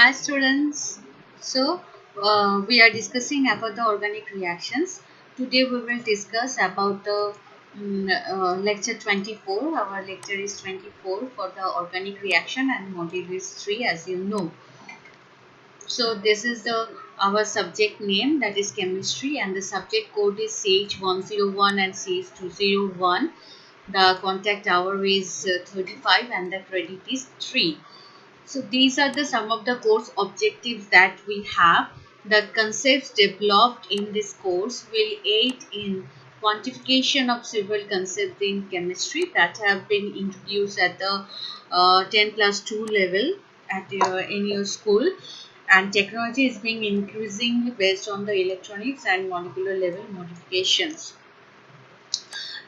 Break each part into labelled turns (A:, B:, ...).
A: Hi students. So we are discussing about the organic reactions. Today we will discuss about the lecture 24. Our lecture is 24 for the organic reaction and module is 3 as you know. So this is the our subject name, that is chemistry, and the subject code is CH101 and CH201. The contact hour is 35 and the credit is 3. So these are the some of the course objectives that we have. The concepts developed in this course will aid in quantification of several concepts in chemistry that have been introduced at the 10 plus 2 level at in your school, and technology is being increasing based on the electronics and molecular level modifications.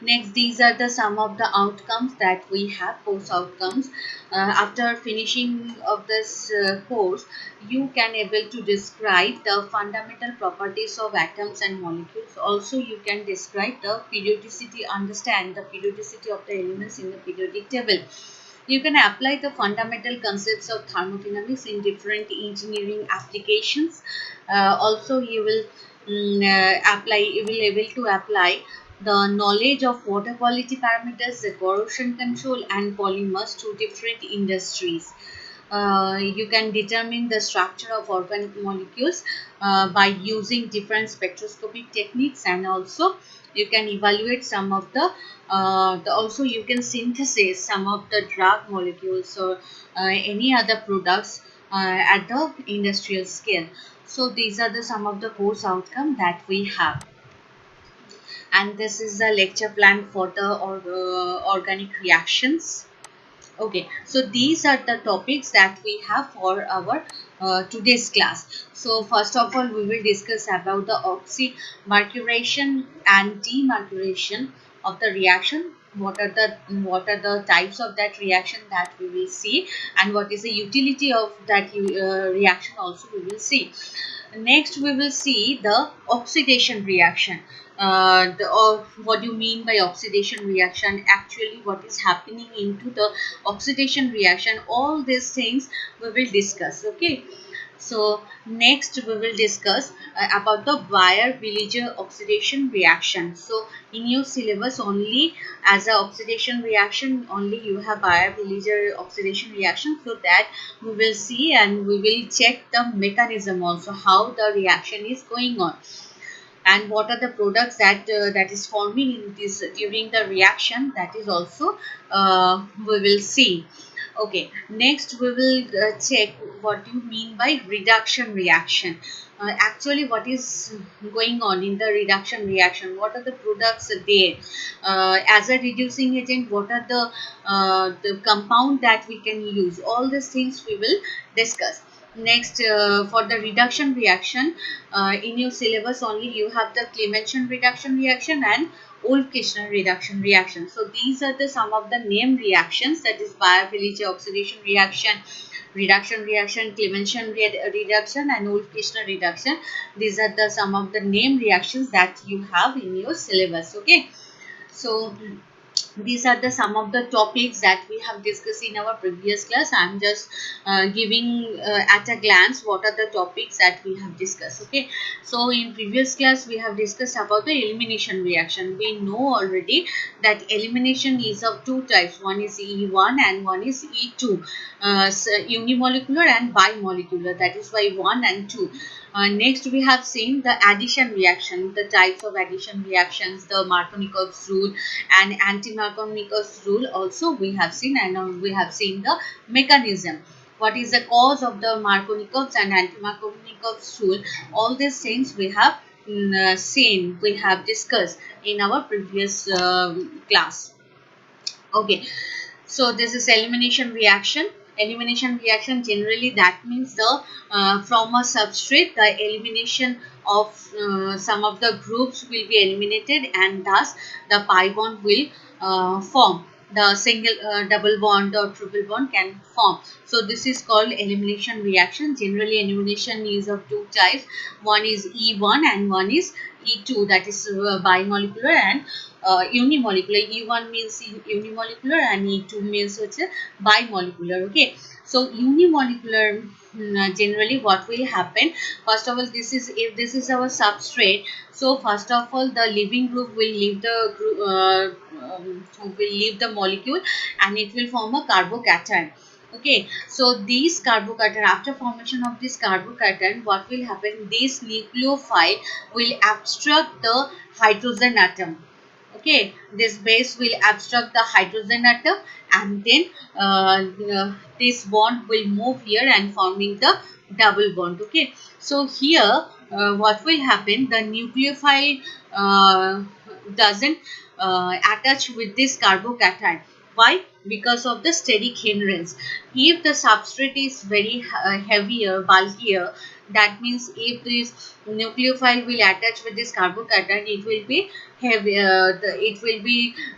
A: Next, these are the some of the outcomes that we have, course outcomes. After finishing of this course, you can able to describe the fundamental properties of atoms and molecules. Also, you can describe the periodicity, understand the periodicity of the elements in the periodic table. You can apply the fundamental concepts of thermodynamics in different engineering applications. Also, you will able to apply the knowledge of water quality parameters, the corrosion control, and polymers to different industries. You can determine the structure of organic molecules by using different spectroscopic techniques, and also you can evaluate some of also you can synthesize some of the drug molecules or any other products at the industrial scale. So these are the some of the course outcome that we have, and this is the lecture plan for the organic reactions. Okay, so these are the topics that we have for our today's class. So first of all, we will discuss about the oxymercuration and demercuration of the reaction. What are the types of that reaction that we will see, and what is the utility of that reaction also we will see. Next, we will see the oxidation reaction. What do you mean by oxidation reaction? Actually, what is happening into the oxidation reaction? All these things we will discuss. Okay. So next we will discuss about the Baeyer-Villiger oxidation reaction. So in your syllabus only as a oxidation reaction only you have Baeyer-Villiger oxidation reaction. So that we will see, and we will check the mechanism also, how the reaction is going on and what are the products that is forming in this during the reaction. That is also we will see. Okay, next we will check what you mean by reduction reaction. Actually, what is going on in the reduction reaction? What are the products there as a reducing agent? What are the compound that we can use? All these things we will discuss. Next, for the reduction reaction, in your syllabus only you have the Clemmensen reduction reaction and Wolff-Kishner reduction reaction. So these are the some of the name reactions, that is Baeyer-Villiger oxidation reaction, reduction reaction, Clemmensen reduction, and Wolff-Kishner reduction. These are the some of the name reactions that you have in your syllabus. Okay, so these are the some of the topics that we have discussed in our previous class. I am just giving at a glance what are the topics that we have discussed. Okay, so in previous class we have discussed about the elimination reaction. We know already that elimination is of two types, one is E1 and one is E2, so unimolecular and bimolecular, that is why 1 and 2. Next, we have seen the addition reaction, the types of addition reactions, the Markovnikov's rule and anti-Markovnikov's rule also we have seen, and we have seen the mechanism. What is the cause of the Markovnikov's and anti-Markovnikov's rule? All these things we have seen, we have discussed in our previous class. Okay, so this is elimination reaction. Elimination reaction, generally that means the from a substrate the elimination of some of the groups will be eliminated, and thus the pi bond will form. The single double bond or triple bond can form. So this is called elimination reaction. Generally elimination is of two types, one is E1 and one is E2, that is bimolecular and unimolecular. E1 means unimolecular and E2 means it's a bimolecular. Okay, So unimolecular, generally what will happen, first of all, this is, if this is our substrate, so first of all the living group will leave the molecule, and it will form a carbocation. Okay, so these carbocation, after formation of this carbocation, what will happen, this nucleophile will obstruct the hydrogen atom. Okay, this base will obstruct the hydrogen atom, and then this bond will move here and forming the double bond. Okay, so here what will happen, the nucleophile doesn't attach with this carbocation. Why? Because of the steric hindrance. If the substrate is very heavier, bulkier, that means if this nucleophile will attach with this carbocation, it will be heavy,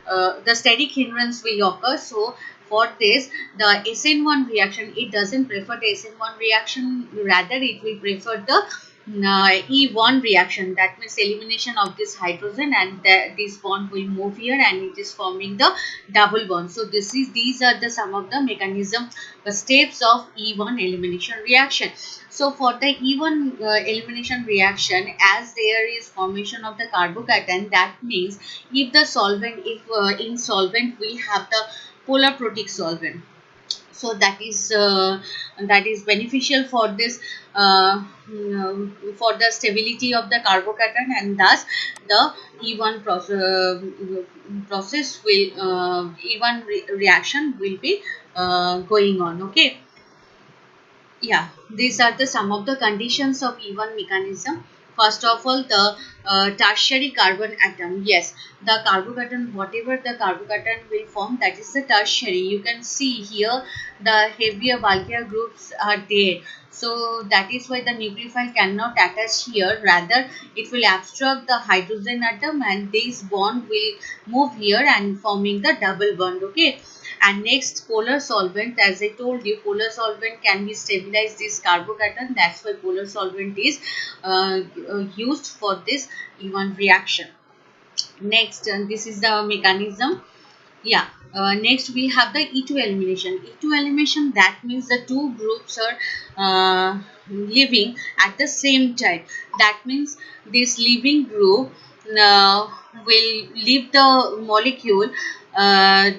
A: the steric hindrance will occur. So for this, the SN1 reaction, it doesn't prefer the SN1 reaction, rather it will prefer the E1 reaction. That means elimination of this hydrogen, and this bond will move here, and it is forming the double bond. So these are the some of the mechanism steps of E1 elimination reaction. So for the E1 elimination reaction, as there is formation of the carbocation, that means if the solvent, if in solvent we have the polar protic solvent, so that is beneficial for this for the stability of the carbocation, and thus the E1 process will E1 reaction will be going on. Okay, yeah, these are the some of the conditions of E1 mechanism. First of all, the tertiary carbon atom. Yes, the carbocation, whatever the carbocation will form, that is the tertiary. You can see here the heavier, bulkier groups are there. So that is why the nucleophile cannot attach here. Rather, it will obstruct the hydrogen atom, and this bond will move here and forming the double bond. Okay. And next, polar solvent, as I told you, polar solvent can be stabilized this carbocation. That's why polar solvent is used for this E1 reaction. Next, this is the mechanism. Yeah. Next, we have the E2 elimination. E2 elimination, that means the two groups are living at the same time. That means this living group uh, will leave the molecule, uh,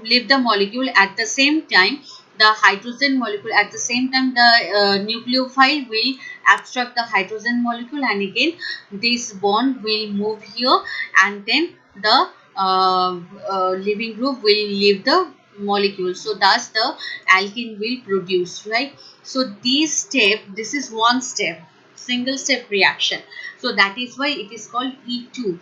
A: leave the molecule at the same time. The hydrogen molecule, at the same time the nucleophile will obstruct the hydrogen molecule, and again this bond will move here, and then the living group will leave the molecule. So thus the alkene will produce, right? So this is one step, single step reaction. So that is why it is called E2.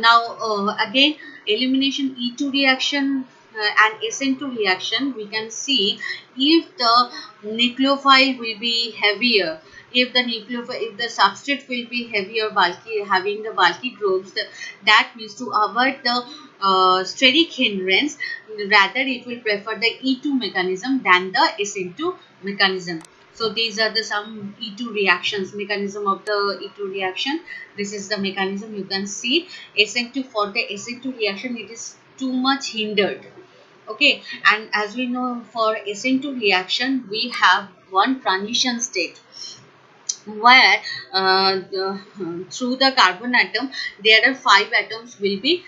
A: Now again, elimination E2 reaction and SN2 reaction, we can see if the nucleophile will be heavier, if the if the substrate will be heavier, bulky, having the bulky groups, that means to avoid the steric hindrance, rather it will prefer the E2 mechanism than the SN2 mechanism. So these are the some E2 reactions, mechanism of the E2 reaction. This is the mechanism. You can see SN2, for the SN2 reaction, it is too much hindered. Okay, and as we know, for SN2 reaction, we have one transition state where through the carbon atom there are 5 atoms will be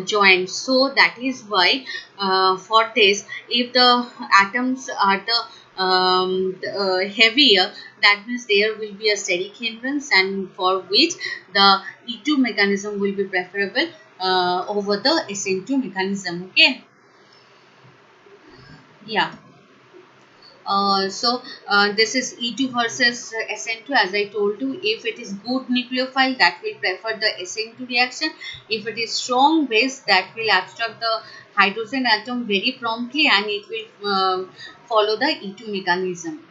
A: joined. So that is why for this, if the atoms are heavier, that means there will be a steric hindrance, and for which the E2 mechanism will be preferable over the SN2 mechanism. Okay, yeah. This is E2 versus SN2. As I told you, if it is good nucleophile, that will prefer the SN2 reaction. If it is strong base, that will obstruct the hydrogen atom very promptly, and it will follow the E2 mechanism.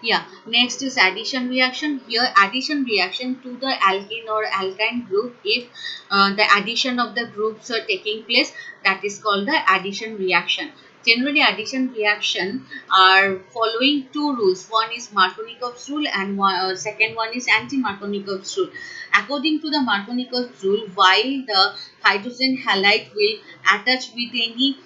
A: Yeah, next is addition reaction. Here, addition reaction to the alkene or alkyne group, if the addition of the groups are taking place, that is called the addition reaction. Generally, addition reaction are following two rules. One is Markovnikov's rule, and second one is anti-Markovnikov's rule. According to the Markovnikov's rule, while the hydrogen halide will attach with any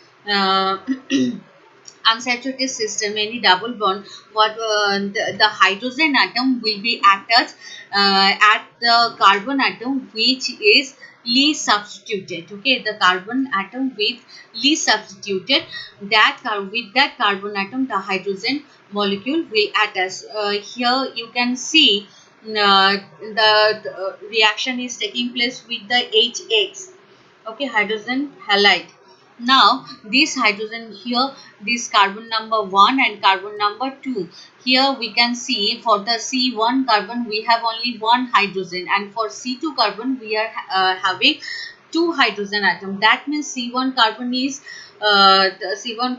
A: unsaturated system, any double bond, the hydrogen atom will be attached at the carbon atom which is least substituted. Okay, the carbon atom with least substituted, with that carbon atom the hydrogen molecule will attach. Here you can see the reaction is taking place with the HX. Okay, hydrogen halide. Now this hydrogen here, this carbon number 1 and carbon number 2, here we can see for the C1 carbon we have only one hydrogen, and for C2 carbon we are having two hydrogen atom. That means the C1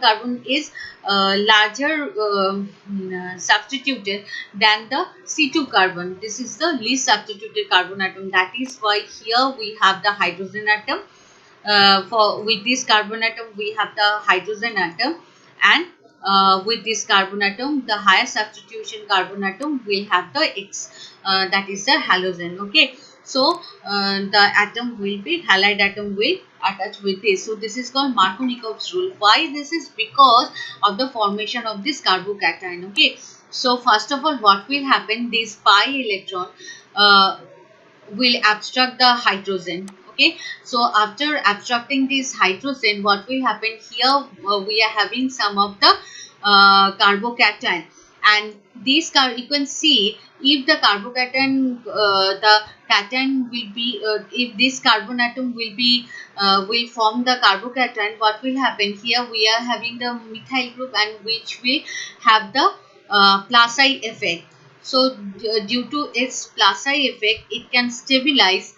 A: carbon is larger substituted than the C2 carbon. This is the least substituted carbon atom. That is why here we have the hydrogen atom. For with this carbon atom we have the hydrogen atom, and with this carbon atom the higher substitution carbon atom will have the X, that is the halogen. Okay, so the atom will be halide atom will attach with this. So this is called Markovnikov's rule. Why this is? Because of the formation of this carbocation. Okay, so first of all what will happen, this pi electron will abstract the hydrogen. Okay, so after abstracting this hydrogen, what will happen here, we are having some of the carbocation, and this you can see if the carbocation the cation will be if this carbon atom will form the carbocation, what will happen here, we are having the methyl group and which will have the plus I effect. So due to its plus I effect, it can stabilize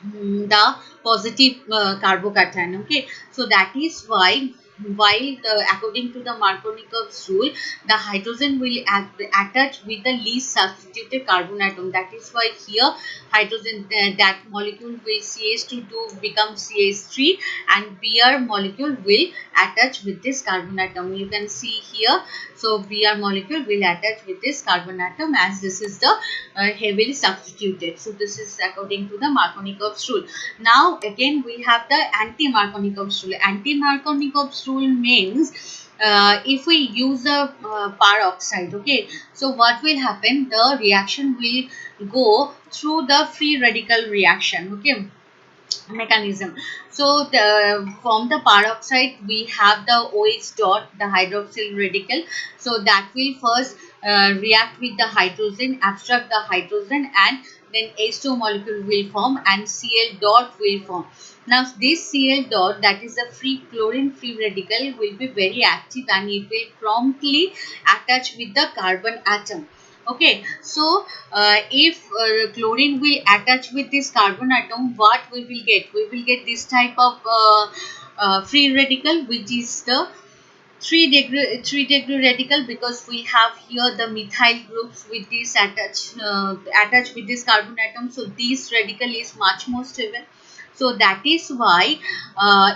A: the positive carbocation. Okay, so that is why, while according to the Markovnikov's rule, the hydrogen will attach with the least substituted carbon atom. That is why here hydrogen, that molecule will CH2 become CH3, and Br molecule will attach with this carbon atom. You can see here, so Br molecule will attach with this carbon atom, as this is the heavily substituted. So this is according to the Markovnikov's rule. Now again we have the anti-Markovnikov's rule. Anti-Markovnikov's rule means if we use a peroxide, okay, so what will happen, the reaction will go through the free radical reaction, okay, mechanism. So from the peroxide we have the OH dot, the hydroxyl radical. So that will first react with the hydrogen, abstract the hydrogen, and then H2 molecule will form and Cl dot will form. Now this Cl dot, that is a chlorine free radical, will be very active and it will promptly attach with the carbon atom. Okay, so if chlorine will attach with this carbon atom, what we will get? We will get this type of free radical, which is the 3-degree radical, because we have here the methyl groups with this attached with this carbon atom. So this radical is much more stable. So that is why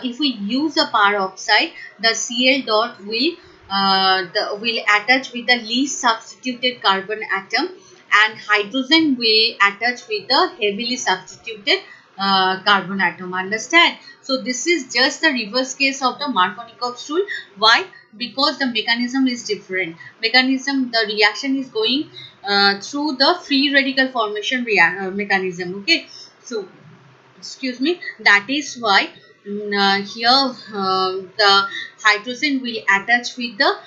A: if we use a peroxide, the Cl dot will attach with the least substituted carbon atom, and hydrogen will attach with the heavily substituted carbon atom. Understand? So this is just the reverse case of the Markovnikov's rule. Why? Because the mechanism is different. The reaction is going through the free radical formation mechanism. Okay, so excuse me, that is why here the hydrogen will attach with the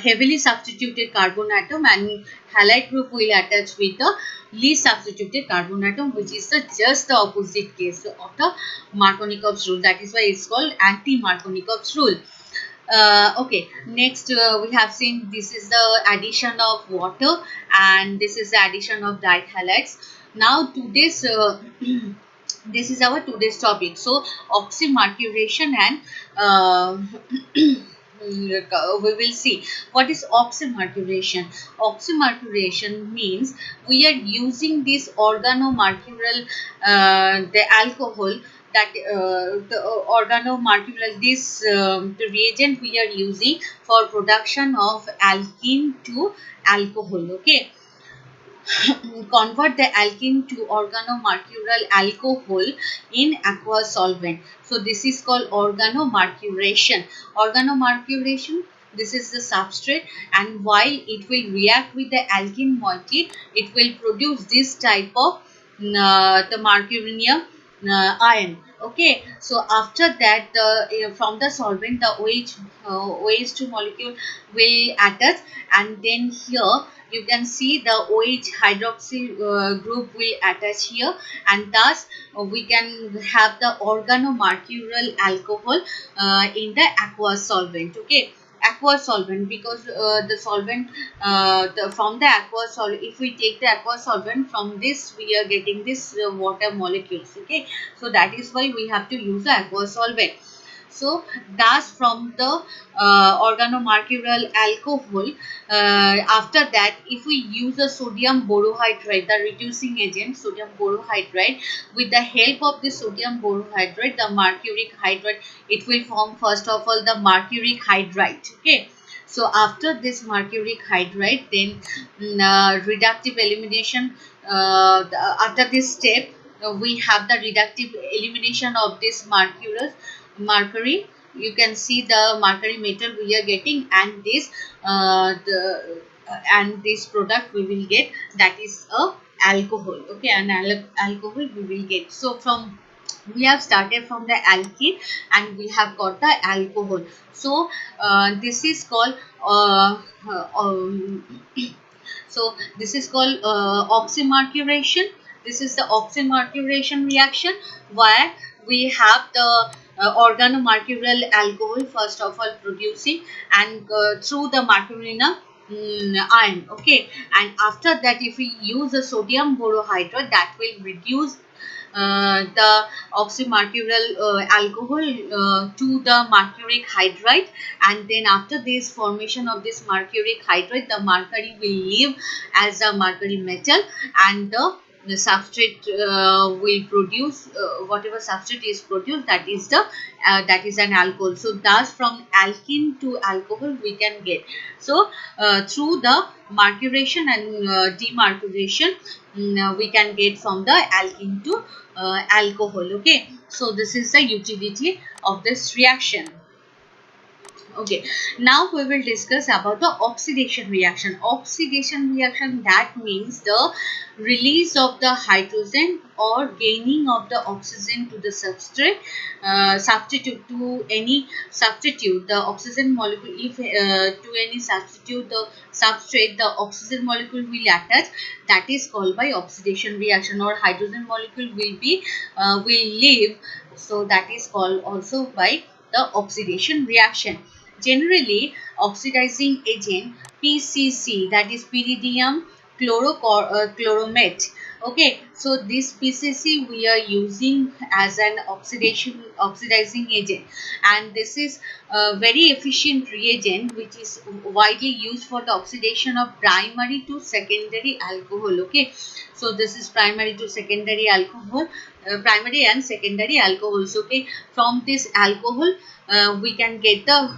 A: heavily substituted carbon atom, and halide group will attach with the least substituted carbon atom, which is just the opposite case of the Markovnikov's rule. That is why it's called anti-Markovnikov's rule. Okay, next we have seen this is the addition of water, and this is the addition of dihalides. Now today's this is our today's topic. So oxymercuration, and we will see what is oxymercuration. Oxymercuration means we are using this organomercurial the alcohol, that the organomercurial, this the reagent we are using for production of alkene to alcohol. Okay, convert the alkene to organomercurial alcohol in aqueous solvent. So this is called organomercuration. Organomercuration, this is the substrate, and while it will react with the alkene moiety, it will produce this type of the mercurinium ion. Okay, so after that, from the solvent, the OH2 molecule will attach, and then here you can see the OH hydroxy group will attach here, and thus we can have the organomercurial alcohol in the aqueous solvent. Okay, aqueous solvent, because the solvent from the aqueous solvent, if we take the aqueous solvent, from this we are getting this water molecules. Okay, so that is why we have to use the aqueous solvent. So thus from the organomercurial alcohol, after that, if we use a sodium borohydride, the reducing agent sodium borohydride, with the help of the sodium borohydride, the mercuric hydride, it will form first of all the mercuric hydride. Okay, so after this mercuric hydride, then reductive elimination, after this step, we have the reductive elimination of this mercury. You can see the mercury metal we are getting, and this and this product we will get, that is a alcohol. Okay, and alcohol we will get. So from, we have started from the alkene and we have got the alcohol. So this is called so this is called oxymercuration. This is the oxymercuration reaction, where we have the organomercurial alcohol first of all producing, and through the mercurinium ion. Okay, and after that, if we use a sodium borohydride, that will reduce the oxymercurial alcohol to the mercuric hydride, and then after this formation of this mercuric hydride, the mercury will leave as a mercury metal, and the substrate will produce whatever substrate is produced, that is the that is an alcohol. So thus from alkene to alcohol we can get. So through the mercuration and demercuration, we can get from the alkene to alcohol. Okay, so this is the utility of this reaction. Okay, now we will discuss about the oxidation reaction. Oxidation reaction, that means the release of the hydrogen or gaining of the oxygen to the substrate, substitute to any substitute the oxygen molecule. If to any substitute the substrate, the oxygen molecule will attach, that is called by oxidation reaction, or hydrogen molecule will be will leave, so that is called also by the oxidation reaction. Generally, oxidizing agent PCC, that is pyridium chloromate. Okay, so this PCC we are using as an oxidizing agent, and this is a very efficient reagent which is widely used for the oxidation of primary to secondary alcohol. Okay, so this is primary to secondary alcohol, primary and secondary alcohols. Okay, from this alcohol we can get the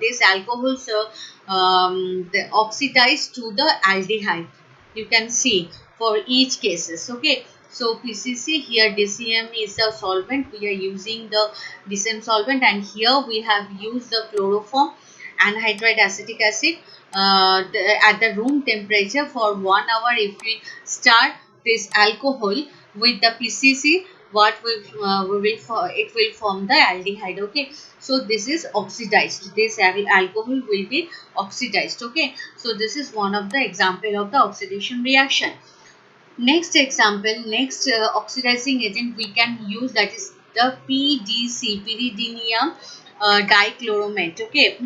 A: this alcohols the oxidized to the aldehyde. You can see for each cases. Okay, so PCC, here DCM is the solvent, we are using the DCM solvent, and here we have used the chloroform anhydride acetic acid at the room temperature for 1 hour. If we start this alcohol with the PCC, what it will form the aldehyde. Okay, so this is oxidized, this alcohol will be oxidized. Okay, so this is one of the example of the oxidation reaction. Next example, next oxidizing agent we can use, that is the PDC, pyridinium dichloromate. Okay,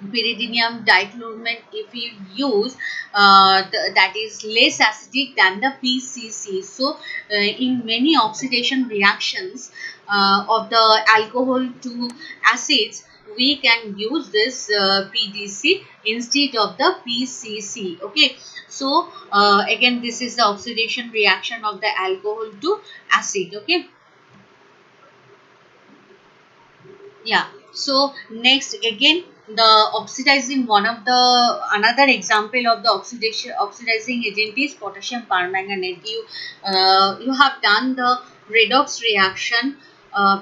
A: pyridinium dichloromate, if you use that is less acidic than the PCC. So in many oxidation reactions of the alcohol to acids, we can use this PDC instead of the PCC. Okay, so again this is the oxidation reaction of the alcohol to acid. Okay, yeah, so next again the oxidizing, one of the another example of the oxidizing agent is potassium permanganate. You have done the redox reaction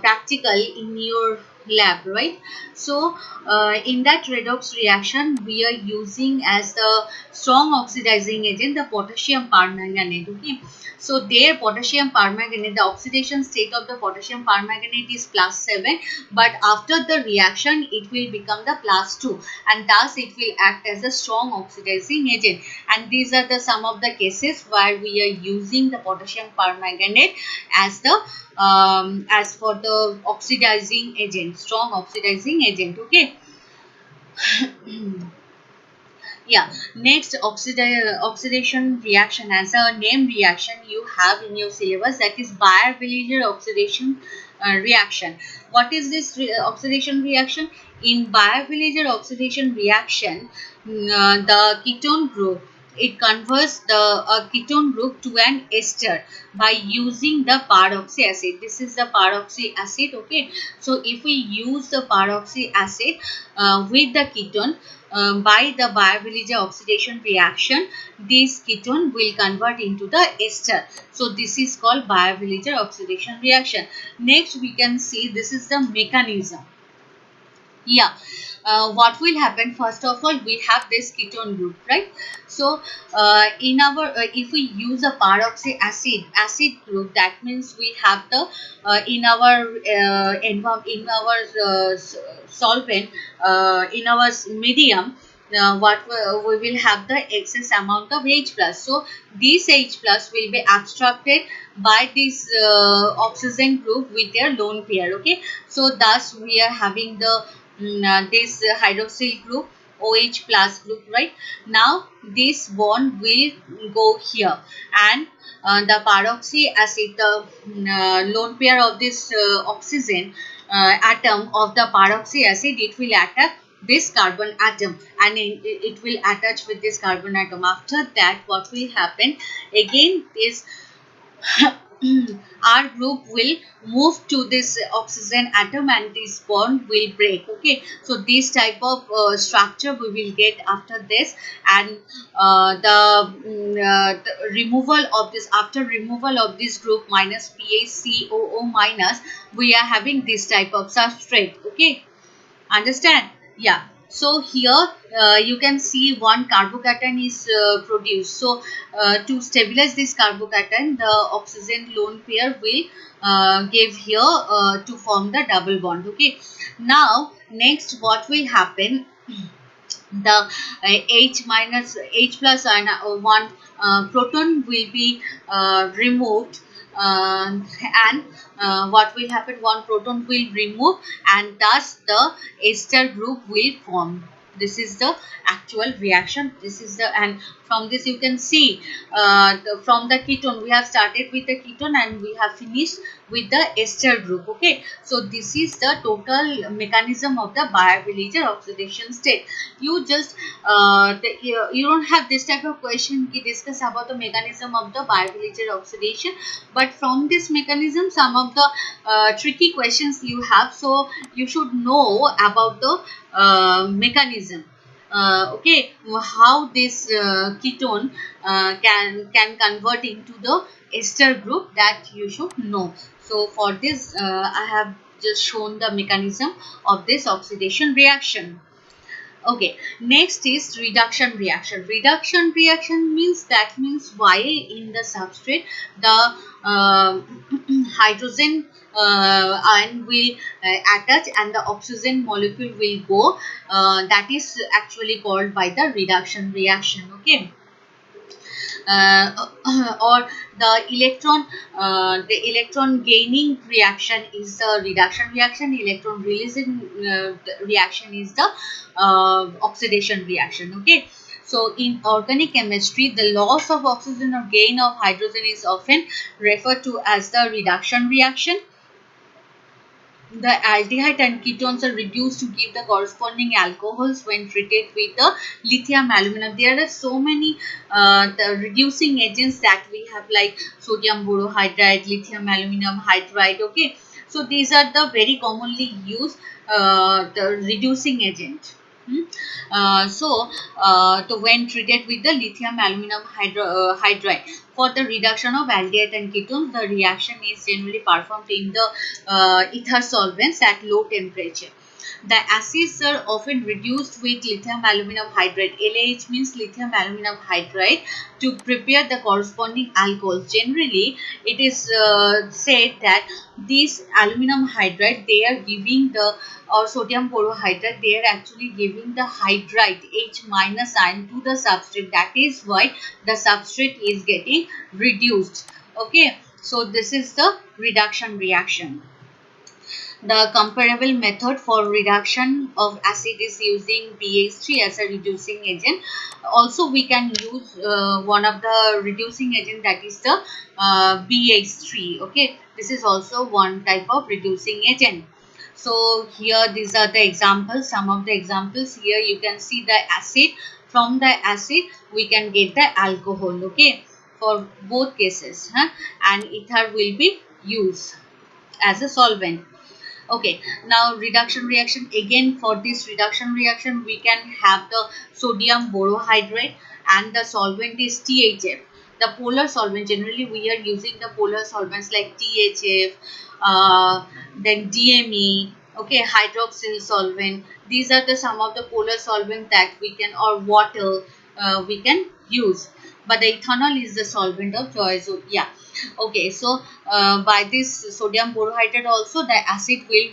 A: practical in your lab, right? So in that redox reaction we are using as the strong oxidizing agent the potassium permanganate. Okay, so there potassium permanganate, the oxidation state of the potassium permanganate is +7, but after the reaction it will become the +2, and thus it will act as a strong oxidizing agent. And these are the some of the cases where we are using the potassium permanganate as the as for the oxidizing agent, strong oxidizing agent. Okay. Yeah, next oxidation reaction, as a name reaction you have in your syllabus, that is Baeyer-Villiger oxidation reaction. What is this oxidation reaction? In Baeyer-Villiger oxidation reaction, the ketone group, it converts the ketone group to an ester by using the peroxy acid. This is the peroxy acid. Okay, so if we use the peroxy acid with the ketone, by the Baeyer-Villiger oxidation reaction, this ketone will convert into the ester. So this is called Baeyer-Villiger oxidation reaction. Next we can see this is the mechanism. Yeah, what will happen, first of all we have this ketone group, right? So in our if we use a peroxy acid group, that means we have the in our in our solvent, in our medium, what we will have the excess amount of H plus. So this H plus will be abstracted by this oxygen group with their lone pair. Okay, so thus we are having the this hydroxyl group, OH plus group, right? Now this bond will go here, and the peroxy acid, the lone pair of this oxygen atom of the peroxy acid, it will attack this carbon atom, and it will attach with this carbon atom. After that what will happen again is our group will move to this oxygen atom and this bond will break. Okay, so this type of structure we will get after this, and the removal of this, after removal of this group minus PaCOO minus, we are having this type of substrate. Okay, understand? Yeah, so here you can see one carbocation is produced. So to stabilize this carbocation, the oxygen lone pair will give here to form the double bond. Okay, now next what will happen, the H minus H plus and one proton will be removed, and what will happen, one proton will remove, and thus the ester group will form. This is the actual reaction. This is the, and from this you can see from the ketone we have started with the ketone and we have finished with the ester group. Okay, so this is the total mechanism of the Baeyer-Villiger oxidation state. You just you don't have this type of question ki discuss about the mechanism of the Baeyer-Villiger oxidation, but from this mechanism some of the tricky questions you have, so you should know about the mechanism. Okay, how this ketone can convert into the ester group, that you should know. So for this I have just shown the mechanism of this oxidation reaction. Okay, next is reduction reaction. Reduction reaction means, that means why in the substrate the hydrogen ion will attach and the oxygen molecule will go. That is actually called by the reduction reaction. Okay. Or the electron gaining reaction is the reduction reaction, electron releasing reaction is the oxidation reaction. Okay, so in organic chemistry the loss of oxygen or gain of hydrogen is often referred to as the reduction reaction. The aldehyde and ketones are reduced to give the corresponding alcohols when treated with the lithium aluminum. There are so many the reducing agents that we have, like sodium borohydride, lithium aluminum hydride. Okay, so these are the very commonly used the reducing agent. Hmm? So when treated with the lithium aluminum hydride for the reduction of aldehyde and ketones, the reaction is generally performed in the ether solvents at low temperature. The acids are often reduced with lithium aluminum hydride. LAH means lithium aluminum hydride, to prepare the corresponding alcohols. Generally, it is said that this aluminum hydride, they are giving the, or sodium borohydride, they are actually giving the hydride H minus ion to the substrate. That is why the substrate is getting reduced. Okay, so this is the reduction reaction. The comparable method for reduction of acid is using BH3 as a reducing agent. Also, we can use one of the reducing agent, that is the BH3. Okay, this is also one type of reducing agent. So here these are the examples, some of the examples. Here you can see the acid. From the acid we can get the alcohol. Okay, for both cases, and ether will be used as a solvent. Okay, now reduction reaction. Again, for this reduction reaction we can have the sodium borohydride and the solvent is THF. The polar solvent, generally we are using the polar solvents like THF, then DME, okay, hydroxyl solvent. These are the some of the polar solvent that we can, or water we can use. But the ethanol is the solvent of choice. So yeah, okay, so by this sodium borohydride also the acid will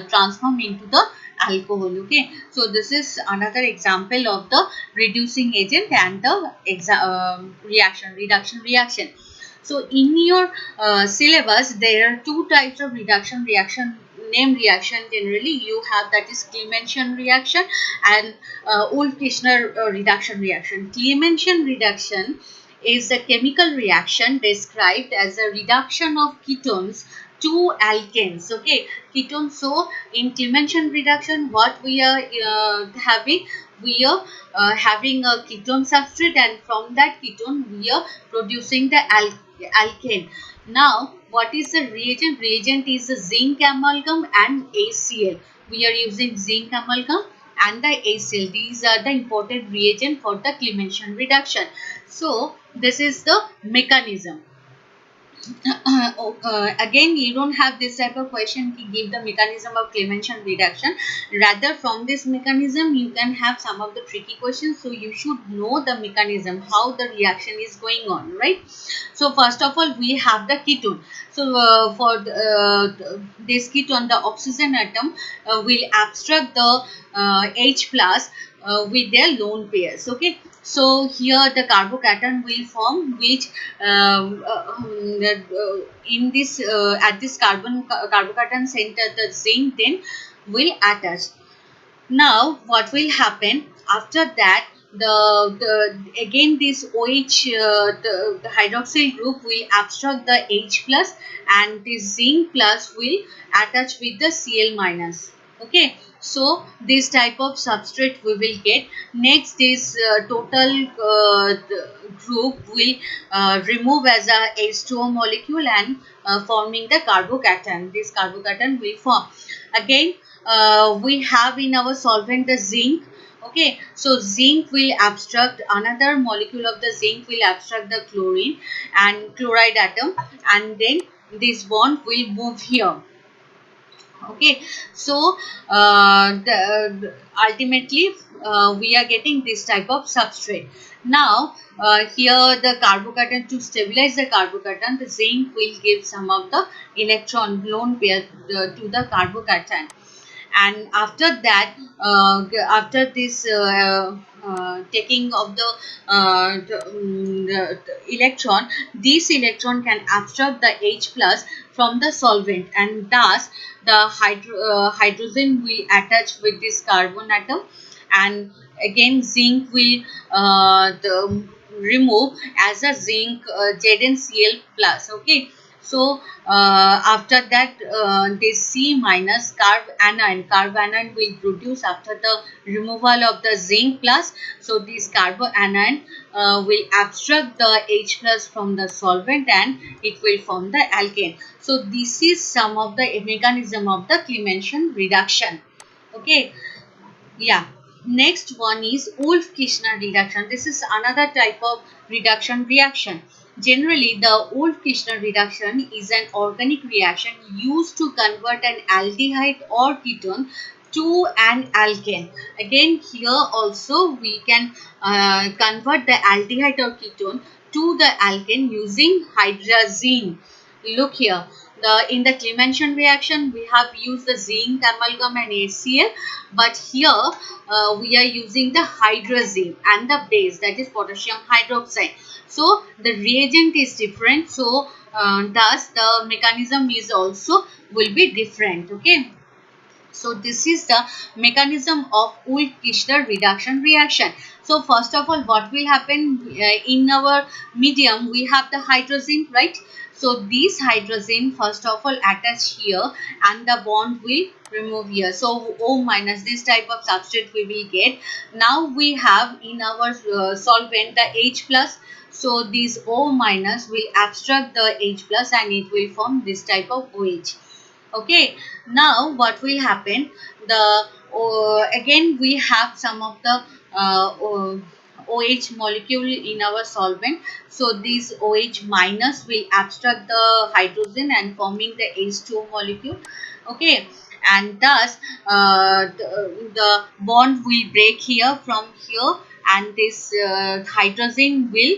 A: transform into the alcohol. Okay, so this is another example of the reducing agent and the reduction reaction. So in your syllabus there are two types of reduction reaction, name reaction. Generally you have, that is Clemmensen reaction and Wolff-Kishner reduction reaction. Clemmensen reduction is a chemical reaction described as a reduction of ketones to alkanes. Okay, ketones. So in Clemmensen reduction, what we are having, we are having a ketone substrate, and from that ketone we are producing the alkane. Now, what is the reagent? Reagent is the zinc amalgam and ACl. We are using zinc amalgam and the ACl. These are the important reagent for the Clemmensen reduction. So, this is the mechanism. Again, you don't have this type of question to give the mechanism of Clemmensen reduction. Rather, from this mechanism you can have some of the tricky questions, so you should know the mechanism, how the reaction is going on, right? So first of all we have the ketone. So for this ketone, the oxygen atom will abstract the H plus with their lone pairs. Okay, so here the carbocation will form, which in this at this carbocation center the zinc then will attach. Now what will happen after that, the again this OH, the hydroxyl group will abstract the H plus and the zinc plus will attach with the Cl minus. Okay, so this type of substrate we will get. Next, this total group will remove as a H2O molecule and forming the carbocation. This carbocation will form. Again, we have in our solvent the zinc. Okay, so zinc will abstract, another molecule of the zinc will abstract the chlorine and chloride atom, and then this bond will move here. Okay, so ultimately we are getting this type of substrate. Now here the carbocation, to stabilize the carbocation, the zinc will give some of the electron lone pair to the carbocation, and after that after this taking of the electron, this electron can absorb the H plus from the solvent, and thus the hydrogen will attach with this carbon atom, and again zinc will remove as a zinc ZnCl plus. Okay, so after that this C minus carb anion will produce after the removal of the zinc plus. So this carbanion will abstract the H plus from the solvent and it will form the alkane. So this is some of the mechanism of the Clemmensen reduction. Okay, yeah. next one is Wolff-Kishner reduction. This is another type of reduction reaction. Generally, the Wolff-Kishner reduction is an organic reaction used to convert an aldehyde or ketone to an alkane. Again, here also we can convert the aldehyde or ketone to the alkane using hydrazine. Look here, in the Clemenson reaction we have used the zinc amalgam and HCl, but here we are using the hydrazine and the base, that is potassium hydroxide. So the reagent is different, so thus the mechanism is also will be different. Okay. So this is the mechanism of Wolff-Kishner reduction reaction. So first of all, what will happen in our medium? We have the hydrazine, right? So this hydrazine first of all attach here and the bond will remove here. So O minus, this type of substrate we will get. Now we have in our solvent the H plus. So this O minus will abstract the H plus and it will form this type of OH. Okay, now what will happen, the again we have some of the OH molecule in our solvent. So this OH minus will abstract the hydrogen and forming the H2O molecule. Okay, and thus the bond will break here from here, and this hydrogen will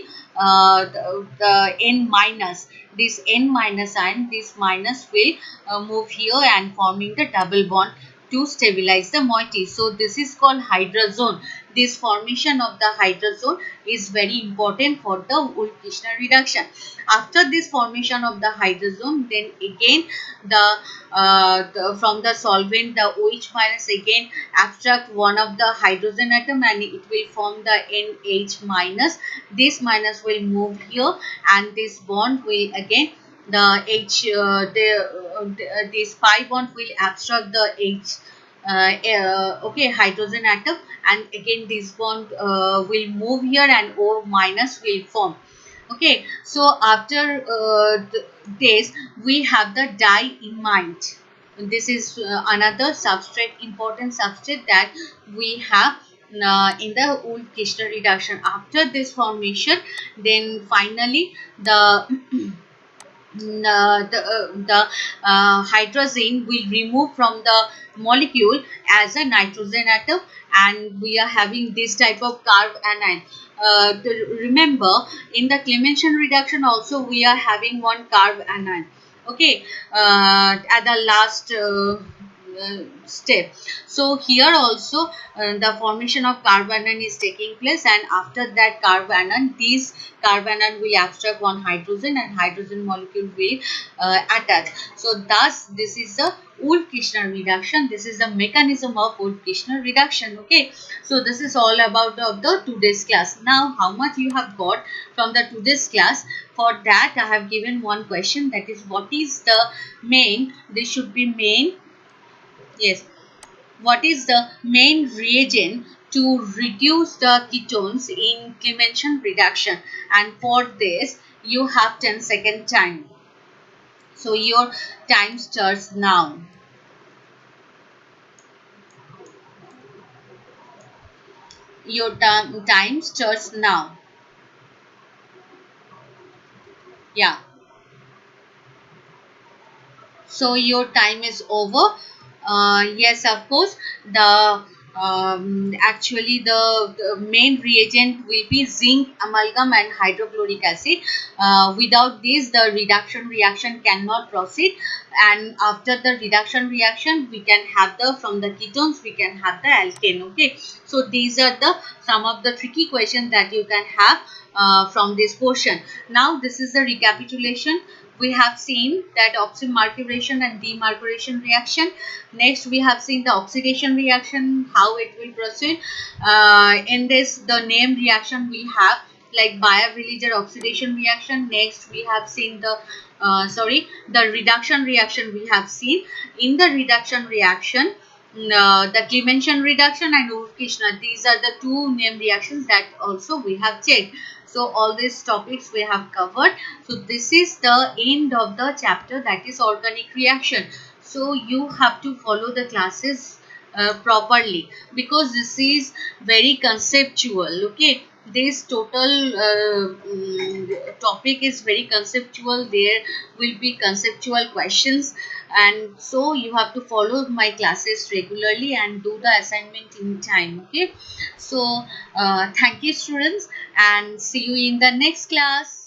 A: the N minus, this N minus ion, this minus will move here and forming the double bond to stabilize the moiety. So this is called hydrazone. This formation of the hydrazone is very important for the Wolff-Kishner reduction. After this formation of the hydrazone, then again from the solvent the OH minus again abstract one of the hydrogen atom and it will form the NH minus. This minus will move here and this bond will again the H this pi bond will abstract the H okay, hydrogen atom, and again this bond will move here and O minus will form. Okay, so after this we have the diimide. This is another substrate, important substrate that we have in the Wolff-Kishner reduction. After this formation, then finally the hydrazine will remove from the molecule as a nitrogen atom, and we are having this type of carb anion. Remember, in the Clemenson reduction also we are having one carb anion. Okay, at the last step. So here also the formation of carbanion is taking place, and after that carbanion, these carbanion will abstract one hydrogen and hydrogen molecule will attach. So thus this is the Wolff-Kishner reduction. This is the mechanism of Wolff-Kishner reduction. Okay, so this is all about the today's class. Now how much you have got from the today's class? For that I have given one question, that is what is the main, this should be main, yes, what is the main reagent to reduce the ketones in Clemenson reduction? And for this you have 10-second time. So your time starts now. Your time starts now. Yeah. So your time is over. Yes, of course, the actually the main reagent will be zinc amalgam and hydrochloric acid. Without this the reduction reaction cannot proceed, and after the reduction reaction we can have the, from the ketones we can have the alkane. Okay, so these are the some of the tricky questions that you can have from this portion. Now this is the recapitulation. We have seen that oxymercuration and demercuration reaction. Next we have seen the oxidation reaction, how it will proceed. In this the name reaction we have like Baeyer-Villiger oxidation reaction. Next we have seen the the reduction reaction we have seen. In the reduction reaction, the Clemenson reduction and Wolff-Kishner, these are the two name reactions that also we have checked. So all these topics we have covered. So this is the end of the chapter, that is organic reaction. So you have to follow the classes properly, because this is very conceptual. Okay, this total topic is very conceptual. There will be conceptual questions, and so you have to follow my classes regularly and do the assignment in time. Okay, so thank you, students, and see you in the next class.